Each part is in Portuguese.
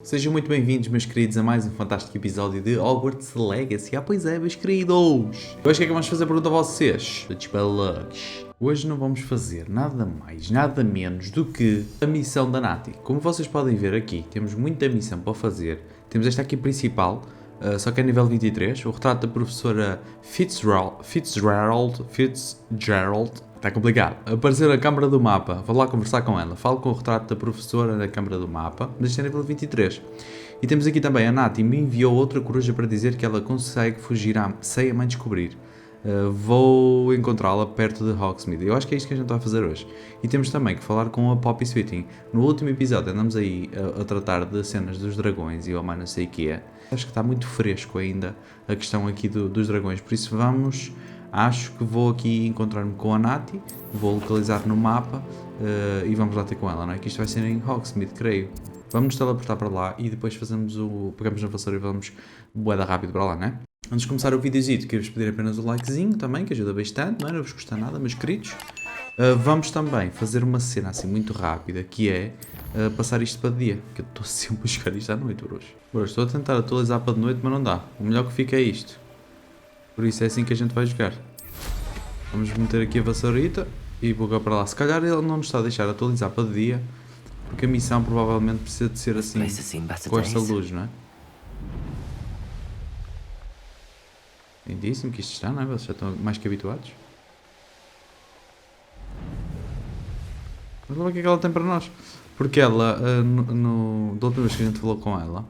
Sejam muito bem-vindos, meus queridos, a mais um fantástico episódio de Hogwarts Legacy. Pois é, meus queridos! Hoje o que é que vamos fazer? Pergunta a vocês. Hoje não vamos fazer nada mais, nada menos do que a missão da Naty. Como vocês podem ver aqui, temos muita missão para fazer. Temos esta aqui principal, só que é nível 23. O retrato da professora Fitzgerald. Está complicado. Aparecer a câmara do mapa. Vou lá conversar com ela. Falo com o retrato da professora na câmara do mapa. Mas isto é nível 23. E temos aqui também a Naty me enviou outra coruja para dizer que ela consegue fugir sem a mãe descobrir. Vou encontrá-la perto de Hogsmeade. Eu acho que é isto que a gente vai fazer hoje. E temos também que falar com a Poppy Sweeting. No último episódio andamos aí a tratar de cenas dos dragões e o mais não sei o que é. Acho que está muito fresco ainda a questão aqui dos dragões. Por isso vamos... Acho que vou aqui encontrar-me com a Naty, vou localizar no mapa e vamos lá ter com ela, não é? Que isto vai ser em Hogsmeade, creio. Vamos nos teleportar para lá e depois pegamos na vassoura e vamos boeda rápido para lá, não é? Antes de começar o videozito, quero-vos pedir apenas o likezinho também, que ajuda bastante, não é? Não vos custa nada, meus queridos. Vamos também fazer uma cena assim muito rápida, que é passar isto para de dia, que eu estou sempre a jogar isto à noite hoje. Estou a tentar atualizar para de noite, mas não dá. O melhor que fica é isto. Por isso é assim que a gente vai jogar. Vamos meter aqui a vassourita e vou para lá. Se calhar ele não nos está a deixar atualizar para de dia, porque a missão provavelmente precisa de ser assim, com esta luz, não é? Lindíssimo que isto está, não é? Vocês já estão mais que habituados. Vamos ver o que é que ela tem para nós. Porque ela, da última vez que a gente falou com ela,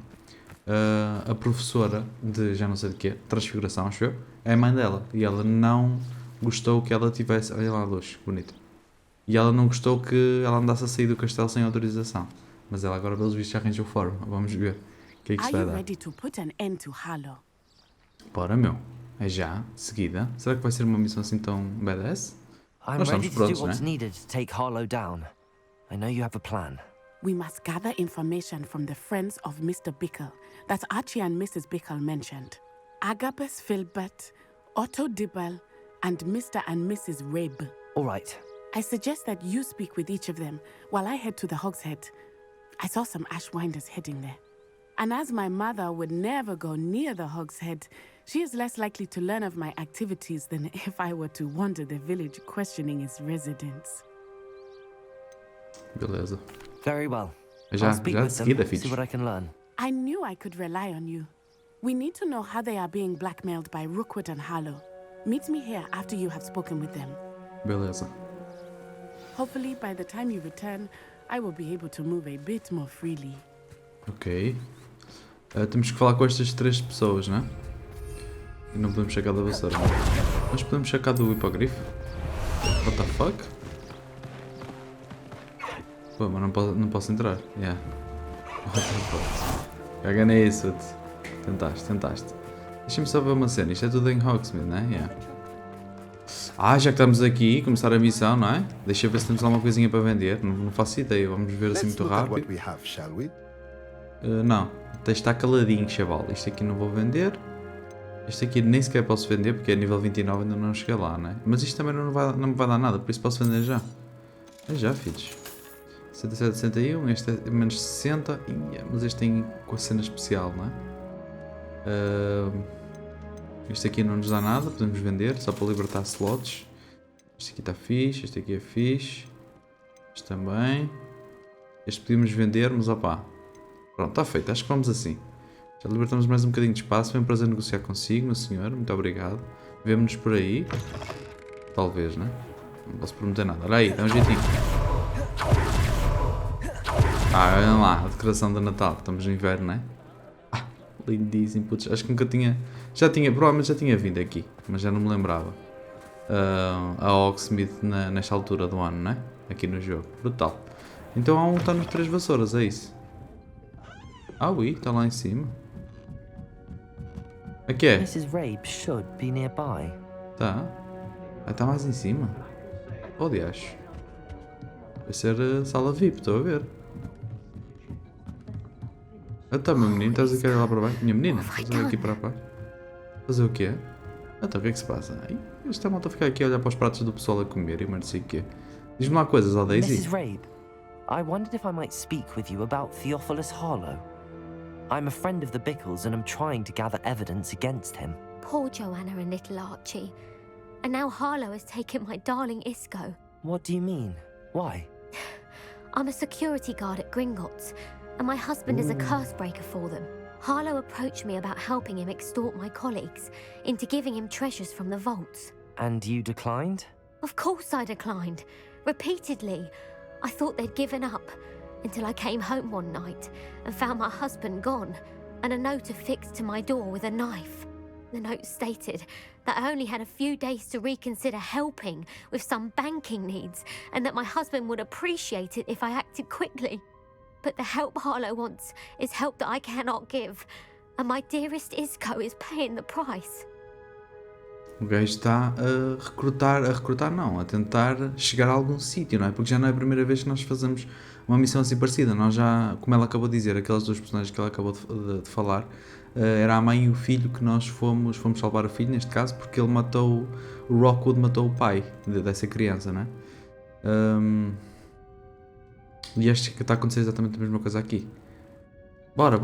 a professora de já não sei de quê, transfiguração, acho eu, é a mãe dela. E ela não gostou que ela tivesse... Olha lá a luz, bonita. E ela não gostou que ela andasse a sair do castelo sem autorização. Mas ela agora, pelos vistos, já arranjou forma. Vamos ver o que é que isto vai dar. Bora, meu. É já, seguida. Será que vai ser uma missão assim tão badass? Nós estamos prontos, né? We must gather information from the friends of Mr. Bickle that Archie and Mrs. Bickle mentioned. Agabus Filbert, Otto Dibble, and Mr. and Mrs. Rabe. All right. I suggest that you speak with each of them while I head to the Hogshead. I saw some Ashwinders heading there. And as my mother would never go near the Hogshead, she is less likely to learn of my activities than if I were to wander the village questioning its residents. Beleza. Very well. Já de seguida, filhos. See what I can learn. I knew I could rely on you. We need to know how they are being blackmailed by Rookwood and Harlow. Meet me here after you have spoken with them. Beleza. Hopefully, by the time you return, I will be able to move a bit more freely. Ok. Temos que falar com estas três pessoas, não é? E não podemos sacar da vassoura. Mas podemos sacar do hipogrifo? What the fuck? Pô, mas não posso entrar. Yeah. What the fuck? Caga nisso. Tentaste. Deixa-me só ver uma cena. Isto é tudo em Hogsmeade, não é? Yeah. Já que estamos aqui, começar a missão, não é? Deixa eu ver se temos alguma coisinha para vender. Não faço ideia. Vamos ver assim muito rápido. Não. Está caladinho, chaval. Isto aqui não vou vender. Este aqui nem sequer posso vender porque é nível 29 ainda não cheguei lá, não é? Mas isto também não me vai dar nada, por isso posso vender já. É já, filhos. 67, 61, este é menos 60, mas este tem com a cena especial, não é? Este aqui não nos dá nada, podemos vender, só para libertar slots. Este aqui está fixe, este aqui é fixe. Este também. Este podíamos vender, mas opá. Pronto, está feito, acho que vamos assim. Já libertamos mais um bocadinho de espaço, foi um prazer negociar consigo, meu senhor, muito obrigado. Vemo-nos por aí. Talvez, né? Não posso prometer nada. Olha aí, dá um jeitinho. Olha lá, a decoração de Natal, estamos no inverno, não é? Lindíssimo, putz, acho que nunca tinha... provavelmente já tinha vindo aqui, mas já não me lembrava. A Hogsmeade nesta altura do ano, não é? Aqui no jogo, brutal. Então está nos três vassouras, é isso? Ui, está lá em cima. Aqui é? Mrs. Rabe should be nearby. Tá. Está mais em cima. Aliás. Vai ser sala VIP, estou a ver. Então, meu menino, estás a querer ir lá para baixo? Minha menina, estás a vir aqui para baixo? Fazer o quê? Então, o que é que se passa? Esta malta ficar aqui a olhar para os pratos do pessoal a comer e mais não sei o quê. Diz-me lá coisas, ó Daisy. Mrs. Rabe, I wondered if I might speak with you about Theophilus Harlow. I'm a friend of the Bickles and I'm trying to gather evidence against him. Poor Joanna and little Archie. And now Harlow has taken my darling Isco. What do you mean? Why? I'm a security guard at Gringotts, and my husband is a curse breaker for them. Harlow approached me about helping him extort my colleagues into giving him treasures from the vaults. And you declined? Of course I declined. Repeatedly. I thought they'd given up, until I came home one night and found my husband gone, and a note affixed to my door with a knife. The note stated that I only had a few days to reconsider helping with some banking needs, and that my husband would appreciate it if I acted quickly. But the help Harlow wants is help that I cannot give, and my dearest Isco is paying the price. O gajo está a tentar chegar a algum sítio, não é? Porque já não é a primeira vez que nós fazemos uma missão assim parecida. Nós já, como ela acabou de dizer, aquelas duas personagens que ela acabou de falar, era a mãe e o filho que nós fomos salvar o filho, neste caso, porque ele matou, o Rockwood matou o pai dessa criança, não é? E acho que está a acontecer exatamente a mesma coisa aqui. Bora,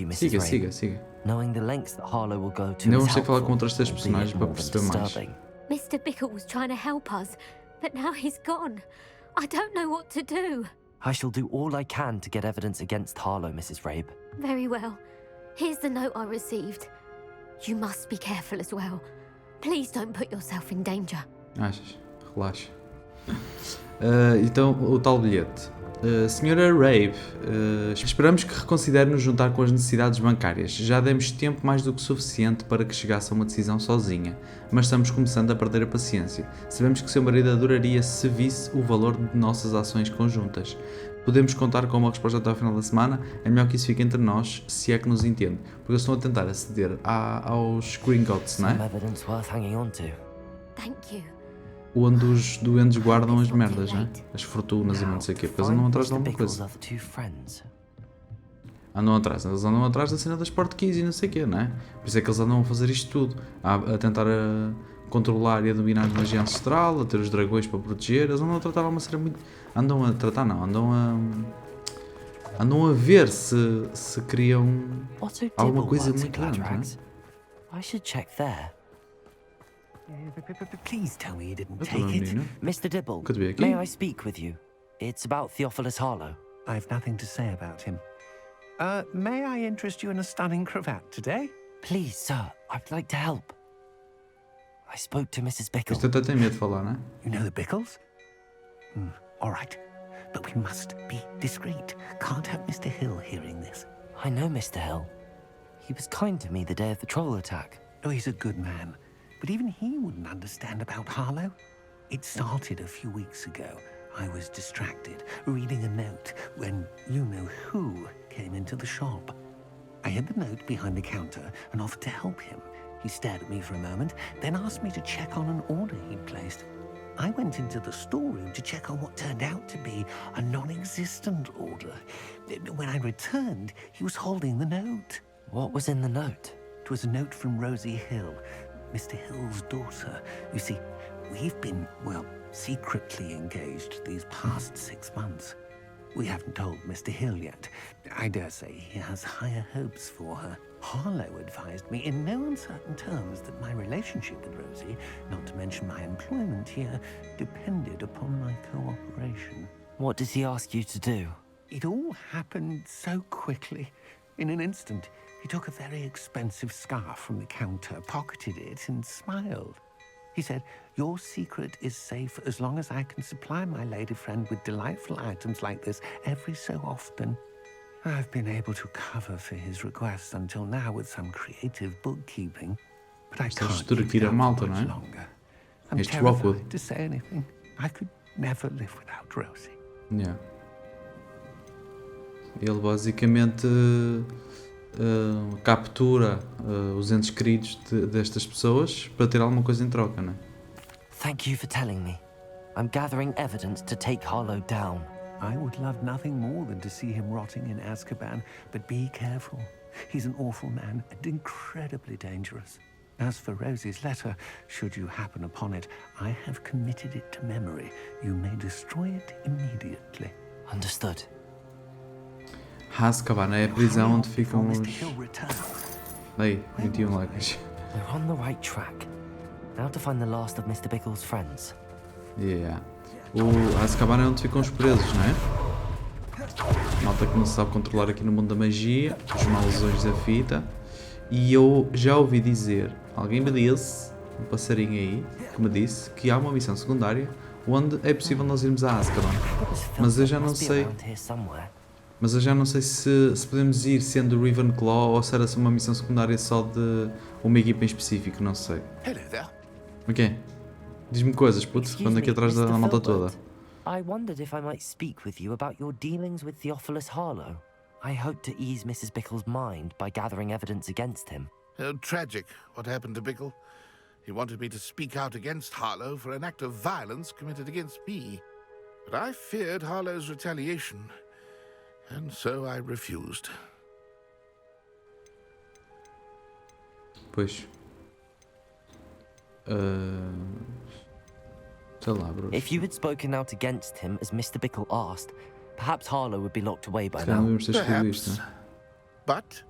siga. Knowing the lengths that Harlow will go to Ainda is vamos ter que falar com helpful, outras três personagens para albeit perceber more than mais. disturbing. Mr. Bickle was trying to help us, but now he's gone. I don't know what to do. I shall do all I can to get evidence against Harlow, Mrs. Rabe. Very well. Here's the note I received. You must be careful as well. Please don't put yourself in danger. Achas? Relaxa. Então, o tal bilhete. Senhora Rabe, esperamos que reconsidere nos juntar com as necessidades bancárias. Já demos tempo mais do que suficiente para que chegasse a uma decisão sozinha, mas estamos começando a perder a paciência. Sabemos que seu marido adoraria se visse o valor de nossas ações conjuntas. Podemos contar com uma resposta até ao final da semana. É melhor que isso fique entre nós, se é que nos entende. Porque eles estão a tentar aceder aos Gringotts, não Some é? evidence worth hanging on to. Thank you. Onde os doentes guardam as merdas, não é? As fortunas e não sei o quê. Porque eles andam atrás de Mr. alguma Bickles' coisa. other two friends. Eles andam atrás da cena das portkeys e não sei o quê, não é? Por isso é que eles andam a fazer isto tudo. A tentar controlar e a dominar a magia ancestral, a ter os dragões para proteger. Eles andam a tratar uma cena muito... Andam a ver se criam Otto alguma Dibble coisa works muito at grande, não é? Gladrags. I should check there. Please tell me you didn't Eu estou a take it. menina. Mr. Dibble, Could be aqui. may I speak with you? It's about Theophilus Harlow. I've nothing to say about him. May I interest you in a stunning cravat today? Please, sir, I'd like to help. I spoke to Mrs. Bickle. Isto até tem medo de falar, não é? You know the Bickles? All right. But we must be discreet. Can't have Mr. Hill hearing this. I know Mr. Hill. He was kind to me the day of the troll attack. Oh, he's a good man. But even he wouldn't understand about Harlow. It started a few weeks ago. I was distracted, reading a note, when you-know-who came into the shop. I hid the note behind the counter and offered to help him. He stared at me for a moment, then asked me to check on an order he'd placed. I went into the storeroom to check on what turned out to be a non-existent order. When I returned, he was holding the note. What was in the note? It was a note from Rosie Hill, Mr. Hill's daughter. You see, we've been, well, secretly engaged these past 6 months. We haven't told Mr. Hill yet. I dare say he has higher hopes for her. Harlow advised me in no uncertain terms that my relationship with Rosie, not to mention my employment here, depended upon my cooperation. What does he ask you to do? It all happened so quickly. In an instant, he took a very expensive scarf from the counter, pocketed it, and smiled. He said, "Your secret is safe as long as I can supply my lady friend with delightful items like this every so often." I've been able to cover for his requests until now with some creative bookkeeping, but I Estás a can't keep it extorquir a up malta, much não é? longer. I'm Este Rockwood. terrified to say anything. I could never live without Rosie. Yeah. Ele basicamente captura os entes queridos destas pessoas para ter alguma coisa em troca, não é? Thank you for telling me. I'm gathering evidence to take Harlow down. I would love nothing more than to see him rotting in Azkaban, but be careful. He's an awful man and incredibly dangerous. As for Rosie's letter, should you happen upon it, I have committed it to memory. You may destroy it immediately. Understood. Azkaban é a prisão onde ficam Before os... Mr. Hill returns. Aí, 21 likes. We're on the right track. Now to find the last of Mr. Bickle's friends. Yeah. O Azkaban é onde ficam os presos, não é? Malta que não se sabe controlar aqui no mundo da magia, os malzões da fita. E eu já ouvi dizer, alguém me disse, um passarinho aí, que me disse que há uma missão secundária onde é possível nós irmos a Azkaban. Mas eu já não sei. Mas eu já não sei se podemos ir sendo Ravenclaw ou se era uma missão secundária só de uma equipa em específico, não sei. Hello there. O quê? Diz-me coisas, puto, quando aqui atrás da malta toda. I wondered if I might speak with you about your dealings with Theophilus Harlow. I hope to ease Mrs. Bickle's mind by gathering evidence against him. Tragic what happened to Bickle. He wanted me to speak out against Harlow for an act of violence committed against me. But I feared Harlow's retaliation, and so I refused. Pois. Sei lá, bro. If you had spoken out against him as Mr. Bickle asked, perhaps Harlow would be locked away by Se calhar não now. devemos ter escolhido isto, Perhaps. não é? But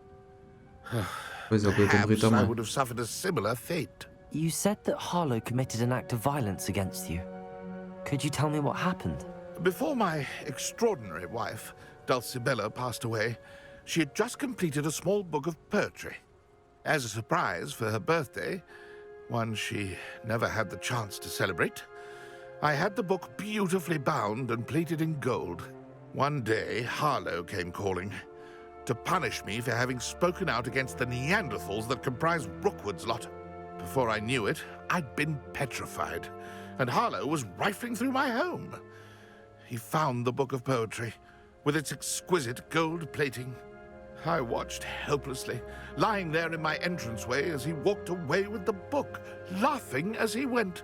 Pois é, ele podia ter morrido perhaps I também. would have suffered a similar fate. You said that Harlow committed an act of violence against you. Could you tell me what happened? Before my extraordinary wife, Dulcibella, passed away, she had just completed a small book of poetry. As a surprise for her birthday, one she never had the chance to celebrate, I had the book beautifully bound and plated in gold. One day, Harlow came calling to punish me for having spoken out against the Neanderthals that comprise Rookwood's lot. Before I knew it, I'd been petrified, and Harlow was rifling through my home. He found the book of poetry, with its exquisite gold plating. I watched helplessly, lying there in my entranceway as he walked away with the book, laughing as he went.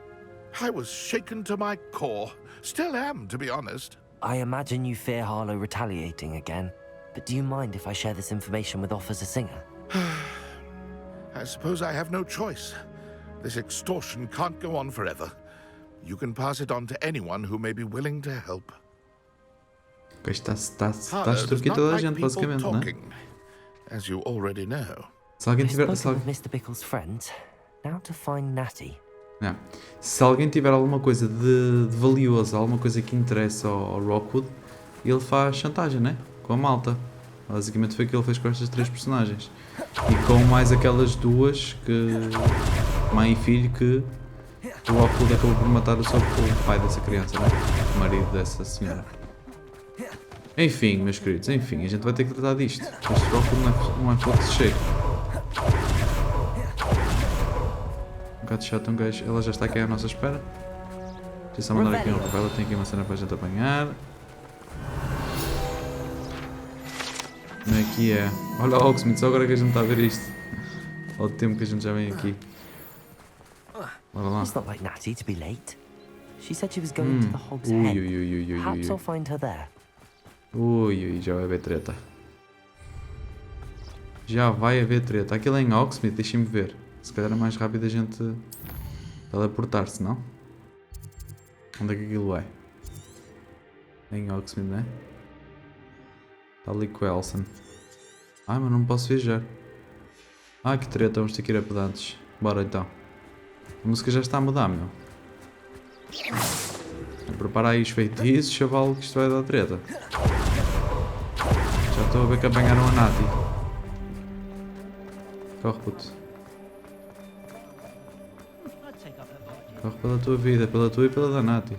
I was shaken to my core. Still am, to be honest. I imagine you fear Harlow retaliating again, but do you mind if I share this information with Officer Singer? I suppose I have no choice. This extortion can't go on forever. You can pass it on to anyone who may be willing to help. Ok, está a Harlow does extorquir not toda a like gente, people basicamente, não é? talking, as you already know. Se alguém I've tiver... spoken with Mr. Bickle's friends. Now to find Naty. Se alguém tiver alguma coisa de valioso, alguma coisa que interessa ao Rookwood, ele faz chantagem, né? Com a malta. Basicamente foi o que ele fez com estas três personagens. E com mais aquelas duas, que mãe e filho, que o Rookwood acabou por matar só o pai dessa criança, né? O marido dessa senhora. Enfim, meus queridos, enfim, a gente vai ter que tratar disto. Este Rookwood não é fogo de cheiro. Um bocado chato, um gajo. Ela já está aqui à nossa espera. Deixa eu só mandar aqui um revela. Tem aqui uma cena para a gente apanhar. Como é que é? Olha o Oxmith, só agora que a gente está a ver isto. Olha o tempo que a gente já vem aqui. Bora lá. It's not like Naty to be late. She said she was going to the Hog's Head. Perhaps I'll find her there. Ui, já vai haver treta. Já vai haver treta. Aquilo é em Oxmith, deixem-me ver. Se calhar é mais rápido a gente teleportar-se, não? Onde é que aquilo é? É em Oxmith, não é? Está ali com o Elson. Ai, mas não posso viajar. Ah, que treta, vamos ter que ir a pedantes. Bora então. A música já está a mudar, meu. Prepara aí os feitiços, chaval, que isto vai dar treta. Já estou a ver que apanharam a Naty. Corre, puto. Corre pela tua vida, pela tua e pela da Naty.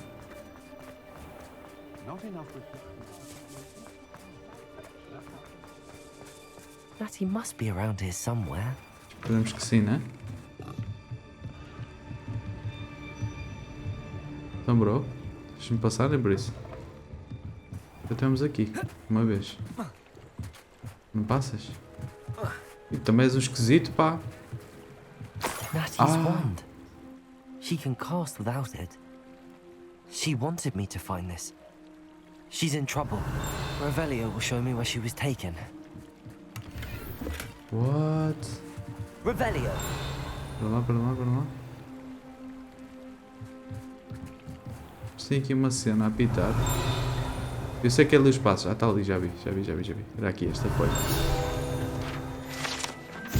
Naty must be around here somewhere. Esperemos que sim, né? Então, bro, deixa-me passar, é por isso. Já estamos aqui, uma vez. Não passas? E também és um esquisito, pá. Naty's wand. She can cast without it. She wanted me to find this. She's in trouble. Revelio will show me where she was taken. What? Revelio! Para lá, para lá, para lá. Tem aqui uma cena a apitar. Eu sei que é ali os passos. Ah, está ali, já vi. Era aqui, esta foi.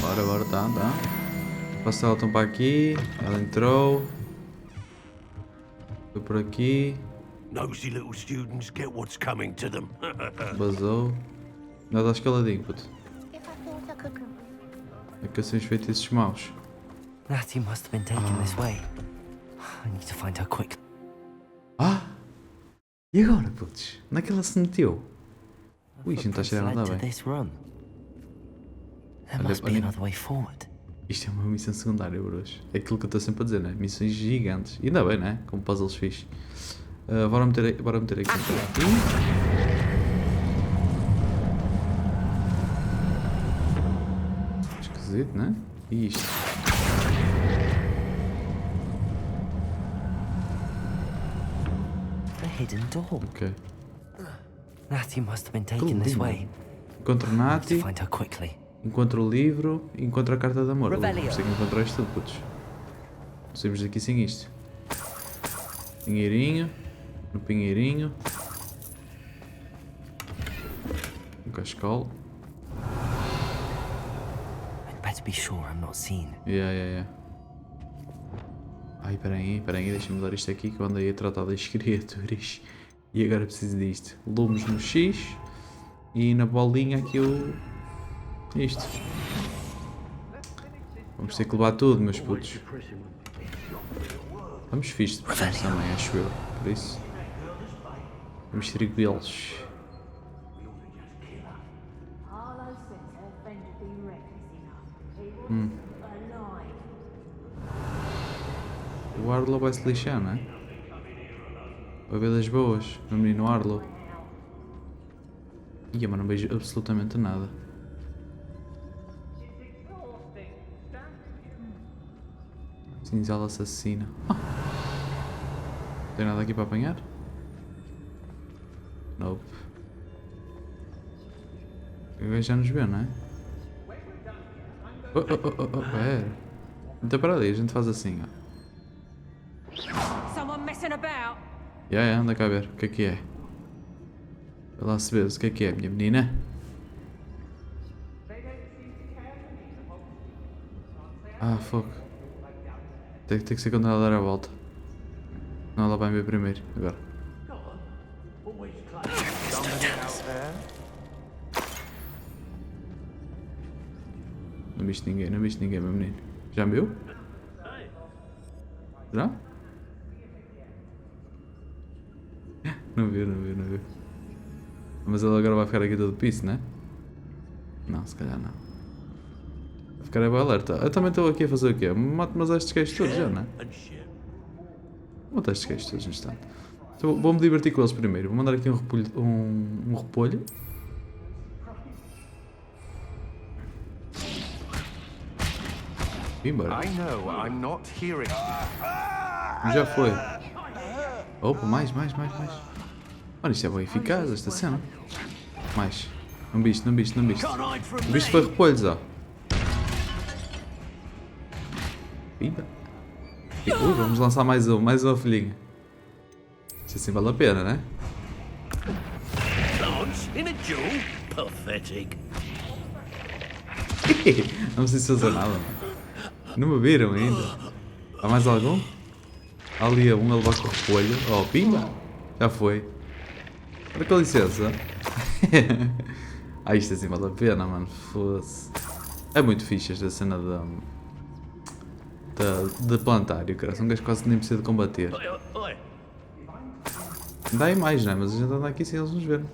Bora, tá. Passa ela então para aqui. Ela entrou. Foi por aqui. Nosy little students get what's coming to them. Basou. Nada escaladinho, puto. É que eu sei os feitiços maus. Naty must have been taken this way. I need to find her quick. Ah! E agora, putz? Onde é que ela se meteu? Ui, isto não está a cheirar nada bem. This run. There Olha, must be olha. another way forward. Isto é uma missão secundária, bros. É aquilo que eu estou sempre a dizer, né? Missões gigantes. E ainda bem, né? Com puzzles fixe. Bora meter aqui. Esquisito, né? E isto? A hidden door. Ok. Naty must have been taken this way. Encontro I need Naty, to find her quickly. encontro o livro e encontro a carta de amor. Rebellion. Vamos ter que encontrar isto tudo, putos. Não saímos daqui sem isto. Pinheirinho. No pinheirinho. Um cascal. I'd better be sure I'm not seen. Yeah. Ai, peraí, deixa-me dar isto aqui que eu andei a tratar das criaturas. E agora preciso disto. Lumes no X. E na bolinha aqui o... isto. Vamos ter que levar tudo, meus putos. Vamos fixe também, acho eu. Por isso. Vamos tranquilos. O Arlo vai se lixar, não é? Vai ver das boas, o menino Arlo. Ia, mas não vejo absolutamente nada. Cinzela assassina. Não tem nada aqui para apanhar? Nope. O gajo já nos vê, não é? Pera. Então para ali, a gente faz assim, ó. Someone messing about? Anda cá ver, o que é? Vai lá se ver o que é, minha menina? Ah, fogo. Tem que ser quando ela dar a volta. Não, ela vai me ver primeiro, agora. Não viste ninguém, meu menino. Já me viu? Já? Não viu. Mas ele agora vai ficar aqui todo piso, né? Não, se calhar não. Vai ficar aí bem alerta. Eu também estou aqui a fazer o quê? Mato-me estes queixos todos já, né? Vou matar estes queixos todos no instante. Então, vou-me divertir com eles primeiro. Vou mandar aqui um repolho. Embora. Já foi. Opa, mais. Mano, isto é bem eficaz, esta cena. Mais. Não viste. O bicho foi repolhos, ó. Pimba. Vamos lançar mais uma folhinha. Isto assim vale a pena, né? Não preciso fazer nada, mano. Não me viram ainda. Há mais algum? Há ali um a levar com o repolho. Oh, pimba! Já foi. Olha, com licença. Isto assim vale a pena, mano. Fosse. É muito fixe esta cena de plantário, cara. São gajos quase que nem precisa de combater. Dá aí mais, né? Mas a gente anda aqui sem eles nos ver.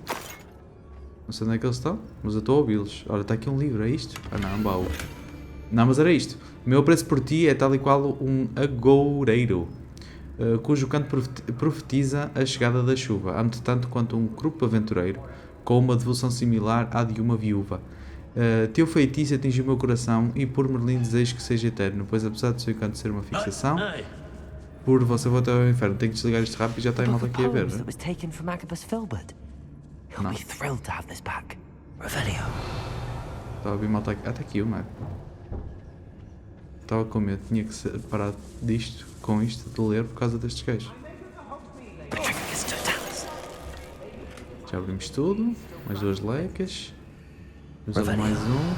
Não sei onde é que eles estão, mas eu estou a ouvi-los. Olha, está aqui um livro, é isto? Ah não, baú. Não, mas era isto. O meu apreço por ti é tal e qual um agoureiro, cujo canto profetiza a chegada da chuva, tanto quanto um grupo aventureiro, com uma devoção similar à de uma viúva. Teu feitiço atingiu o meu coração e por Merlin desejo que seja eterno, pois apesar do seu canto ser uma fixação, por você voltar ao inferno, tenho que desligar isto rápido e já está em malta aqui a ver, né? Não. Estava a ouvir malta aqui. Ah, está aqui uma. Estava com medo, tinha que parar com isto, de ler por causa destes gajos. Já abrimos tudo. Mais 2 lecas. Vamos abrir mais um.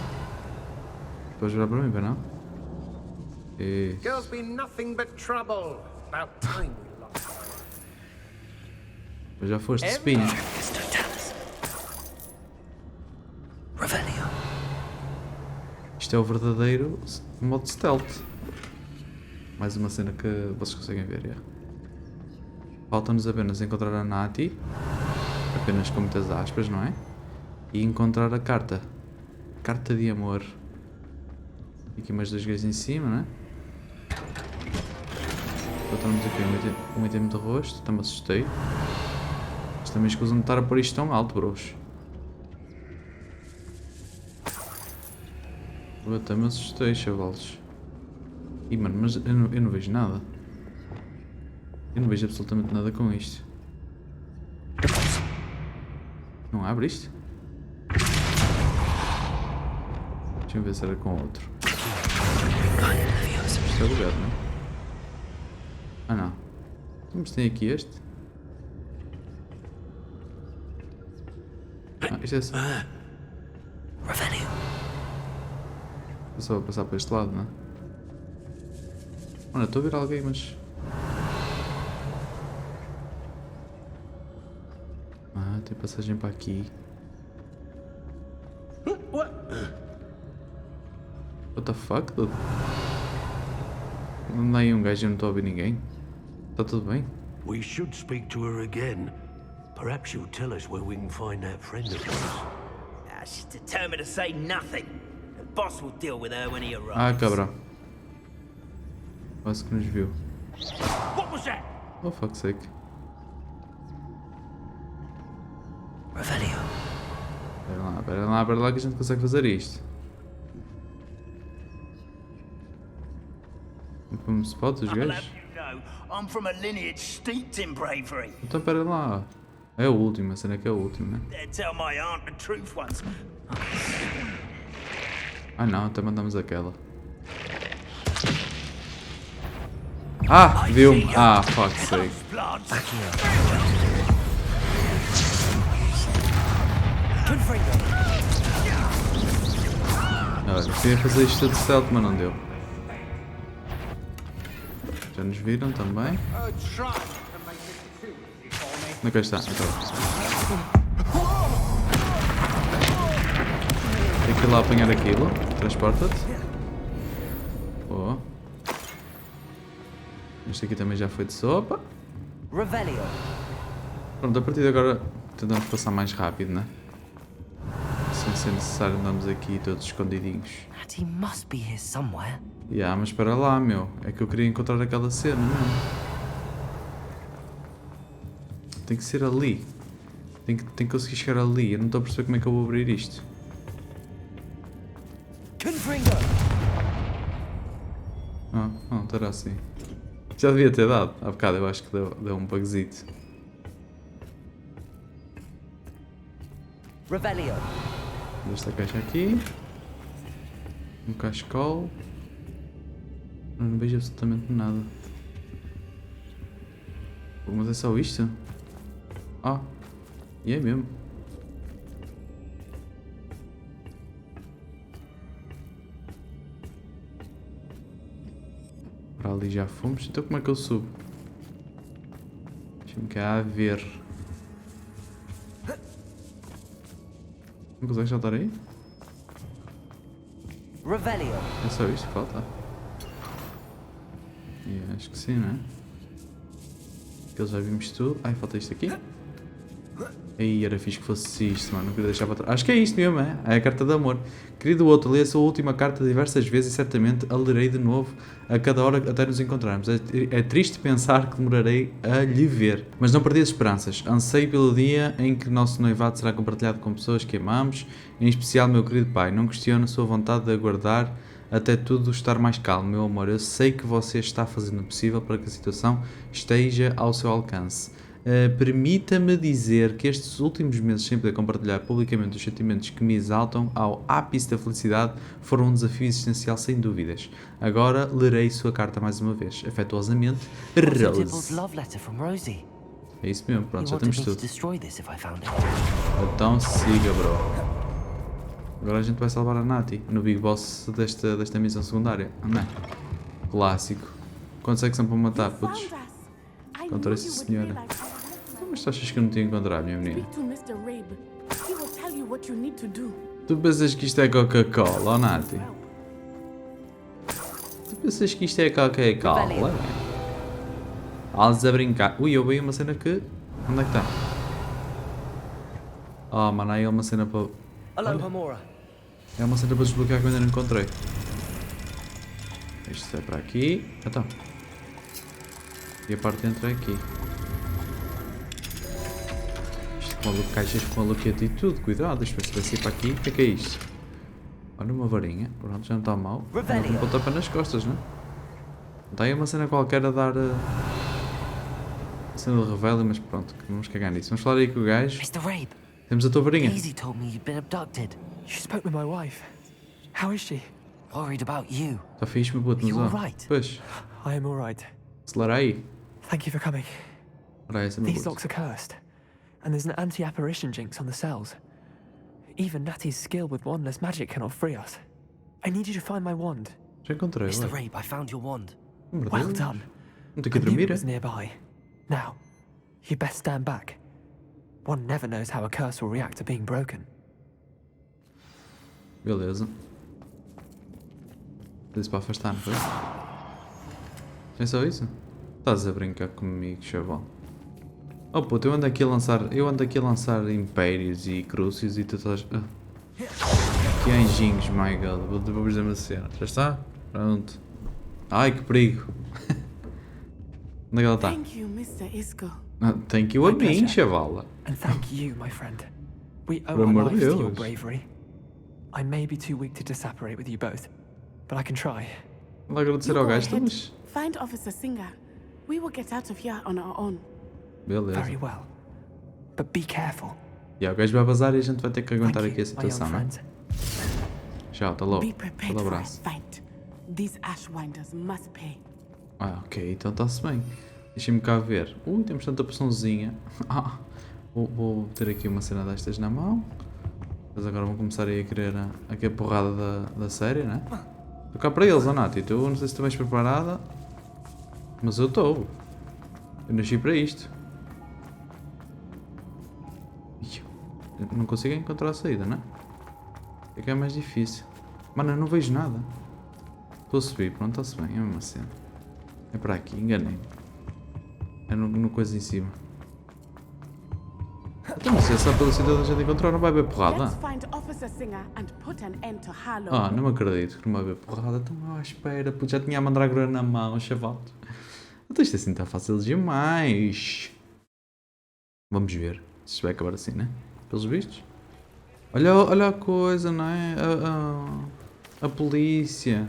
Depois virar para mim, para não? E... Girls be nothing but trouble. About time we lost. Depois já foste, espinha. Revelio. Isto é o verdadeiro modo stealth. Mais uma cena que vocês conseguem ver, já. Falta-nos apenas encontrar a Naty. Apenas com muitas aspas, não é? E encontrar a carta. Carta de amor. E aqui mais 2 gajos em cima, não é? Botamos aqui um item de rosto. Até me assustei. Mas também escusam de estar a pôr isto tão alto, bros. Eu até me assustei, chavalos. Ih, mano, mas eu não vejo nada. Eu não vejo absolutamente nada com isto. Não abre isto? Deixa eu ver se era com outro. Isto é bugado, não é? Ah não. Mas tem aqui este. Ah, isto é assim. Revelio. Eu só vou passar para este lado, não é? Olha, estou a ver alguém, mas... Ah, tem passagem para aqui. What? What the fuck, dude? Não dá aí um gajo e eu não estou a ouvir ninguém. Está tudo bem? We should speak to her again. Perhaps she'll tell us where we can find that friend of yours. She's determined to say nothing. The boss will deal with her when he arrives. Ah, cabrão. Quase que nos viu. What was that? Oh, fuck's sake. Revelio. Espera lá que a gente consegue fazer isto. Como se pode, os I'll have gajos? you know, I'm from a lineage steeped in bravery. Então espera lá. É o último, a cena é que é o último, né? They'd tell my aunt the truth once. Ah não, até mandamos aquela. Ah, viu-me. Ah, fuck's sake. Blood. Olha, queria fazer isto de stealth, mas não deu. Já nos viram também. Onde é que está? Então. Tem que ir lá apanhar aquilo. Transporta-te. Oh. Este aqui também já foi de sopa. Revelio. Pronto, a partir de agora tentamos passar mais rápido, né? Sem ser necessário andamos aqui todos escondidinhos. Naty must be here somewhere. Mas espera lá, meu. É que eu queria encontrar aquela cena, mesmo. Tem que ser ali. Tem que conseguir chegar ali. Eu não estou a perceber como é que eu vou abrir isto. Não, estará assim. Já devia ter dado. Há bocado eu acho que deu um bugzito. Revelio. Esta caixa aqui. Um cachecol. Não vejo absolutamente nada. Mas é só isto? Ah, e é mesmo. Para ali já fomos. Então como é que eu subo? Deixa-me cá ver. Não consegues saltar aí? Revelio. É só isto que falta? Acho que sim, não é? Aqueles já vimos tudo. Ai, falta isto aqui. Aí era fixe que fosse isto, mano. Não queria deixar para trás. Acho que é isto mesmo, é? É a carta de amor. Querido outro, li a sua última carta diversas vezes e certamente a lerei de novo a cada hora até nos encontrarmos. É triste pensar que demorarei a lhe ver. Mas não perdi as esperanças. Anseio pelo dia em que nosso noivado será compartilhado com pessoas que amamos, em especial meu querido pai. Não questiono a sua vontade de aguardar até tudo estar mais calmo, meu amor. Eu sei que você está fazendo o possível para que a situação esteja ao seu alcance. Permita-me dizer que estes últimos meses sem poder compartilhar publicamente os sentimentos que me exaltam ao ápice da felicidade foram um desafio existencial sem dúvidas. Agora lerei sua carta mais uma vez. Afetuosamente, Rose. love letter from Rosie. É isso mesmo, pronto, You já wanted temos me to tudo. destroy this if I found it. Então siga, bro. Agora a gente vai salvar a Naty no Big Boss desta missão secundária. Não é? Clássico. Quantos é que são para matar, putos? Encontrei essa senhora. Mas tu achas que eu não te ia encontrar, minha menina? Tu pensas que isto é Coca-Cola, oh Naty? Tu pensas que isto é Coca-Cola? Elas a brincar. Ui, eu vi uma cena que... Onde é que está? Ah, mano, aí é uma cena para... Aloha, É uma cena para desbloquear que eu ainda não encontrei. Isto é para aqui. Então. E a parte de dentro é aqui. Isto com caixas com aluquete e tudo. Cuidado, isto vai ser para aqui. O que é isto? Olha uma varinha. Pronto, já não está mal. Não tem um pontapé nas costas, não é? Está aí uma cena qualquer a dar... cena de revela, mas pronto, vamos cagar nisso. Vamos falar aí com o gajo. Mr. Rabe. Temos a tua varinha. Daisy told me you'd been abducted. You spoke with my wife. How is she? Worried about you. Está fixe, meu puto, mas You ó. alright? Pois, I am all right. acelera aí. Thank you for coming. Ora essa, meu These puto. locks are cursed, and there's an anti-apparition jinx on the cells. Even Naty's skill with wandless magic cannot free us. I need you to find my wand. Já encontrei, Mr. ué. Rabe, I found your wand. Meu Well Deus. done. Não tenho que I knew dormir, it was é? nearby. Now, you best stand back. One never knows how a curse will react to being broken. Beleza. Disse para afastar, não foi? É só isso? Estás a brincar comigo, chaval. Oh puto, eu ando aqui a lançar impérios e crucios e tu estás... Ah. Que anjinhos, my god. Vou dizer uma cena. Já está? Pronto. Ai, que perigo. Onde é que ela está? Thank you, Mr. Isco. Ah, thank you a My mim, pleasure. chavala. And thank you, my friend. We owe Por our amor de lives to your Deus. bravery. I may be too weak to disapparate with you both, but I can try. Vou agradecer You ao go gajo, ahead. mas... Find Officer Singer. We will get out of here on our own. Beleza. Very well. But be careful. E o gajo vai vazar e a gente vai ter que Thank aguentar you, aqui a my young situação, né? friend. Tchau, até logo. Be prepared Aquele for a abraço. fight. These Ashwinders must pay. Ah, ok, então está-se bem. Deixa-me cá ver. Temos tanta poçãozinha. Ah, vou ter aqui uma cena destas na mão. Mas agora vão começar aí a querer a porrada da série, né? Estou cá para eles, Naty. Tu não sei se tu vais preparada. Mas eu estou. Eu nasci para isto. Ih, eu não consigo encontrar a saída, né? É que é mais difícil. Mano, eu não vejo nada. Estou a subir, pronto, está-se bem, é a mesma cena. É para aqui, enganei-me. É no coisa em cima. Então, não sei se a velocidade da gente encontrar, não vai haver porrada. Let's find Officer Singer and put an end to Harlow. Ah, não me acredito que não vai haver porrada. Então, espera, puto, já tinha a mandrágora na mão, chaval. Então isto assim está fácil demais. Vamos ver se isto vai acabar assim, né? Pelos vistos. Olha a coisa, não é? A polícia.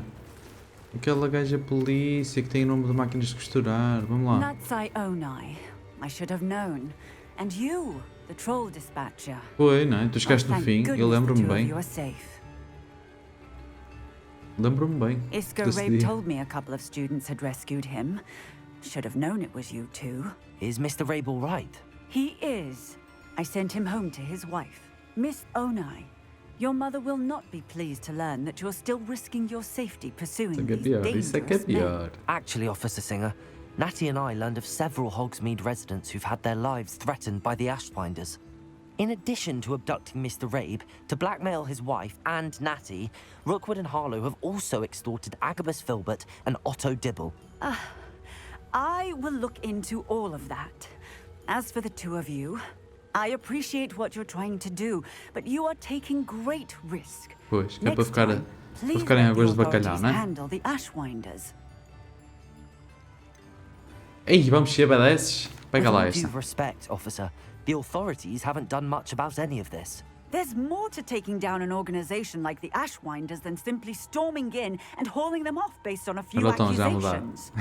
Aquela gaja polícia que tem o nome de máquinas de costurar. Vamos lá. Naty Onai. I should have known. And you, the troll dispatcher. Foi, não é? Tu chegaste no Thank fim, eu goodness lembro-me the two of bem. you are safe. Lembro-me bem. Isco desse Rabe dia. told me a couple of students had rescued him. Should have known it was you two. Is Mr. Rabe all right? He is. I sent him home to his wife, Miss Onai. Your mother will not be pleased to learn that you're still risking your safety pursuing Isso é que é these pior, isso é que é dangerous men. pior. Actually, Officer Singer, Naty and I learned of several Hogsmeade residents who've had their lives threatened by the Ashwinders. In addition to abducting Mr. Rabe to blackmail his wife and Naty, Rookwood and Harlow have also extorted Agabus Filbert and Otto Dibble. I will look into all of that. As for the two of you, I appreciate what you're trying to do, but you are taking great risk. Pois, que é para Next time, please ficarem let a the gosto de bacalhau, authorities não é? handle the Ashwinders. Ei, vamos ser badesses. Pega With lá all esta. due respect, officer, the authorities haven't done much about any of this. There's more to taking down an organization like the Ashwinders than simply storming in and hauling them off based on a few Agora estão já a mudar. accusations.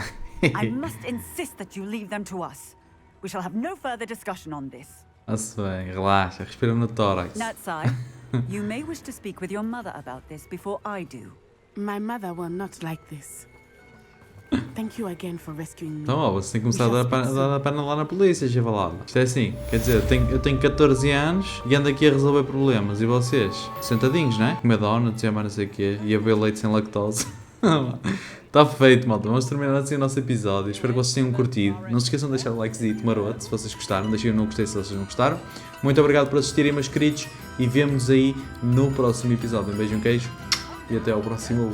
I must insist that you leave them to us. We shall have no further discussion on this. Está-se bem, relaxa, respira no tórax. Natsai, you may wish to speak with your mother about this before I do. My mother will not like this. Thank you again for rescuing me. Então, ó, você tem que começar a dar a pena lá na polícia, chavalada. Isto é assim, quer dizer, eu tenho 14 anos e ando aqui a resolver problemas. E vocês? Sentadinhos, não é? Comer donuts e a não sei o quê. E a beber leite sem lactose. Está feito, malta. Vamos terminar assim o nosso episódio. Espero que vocês tenham curtido. Não se esqueçam de deixar o likezito maroto se vocês gostaram. Deixem o não gostei se vocês não gostaram. Muito obrigado por assistirem, meus queridos. E vemo-nos aí no próximo episódio. Um beijo e um queijo. E até ao próximo.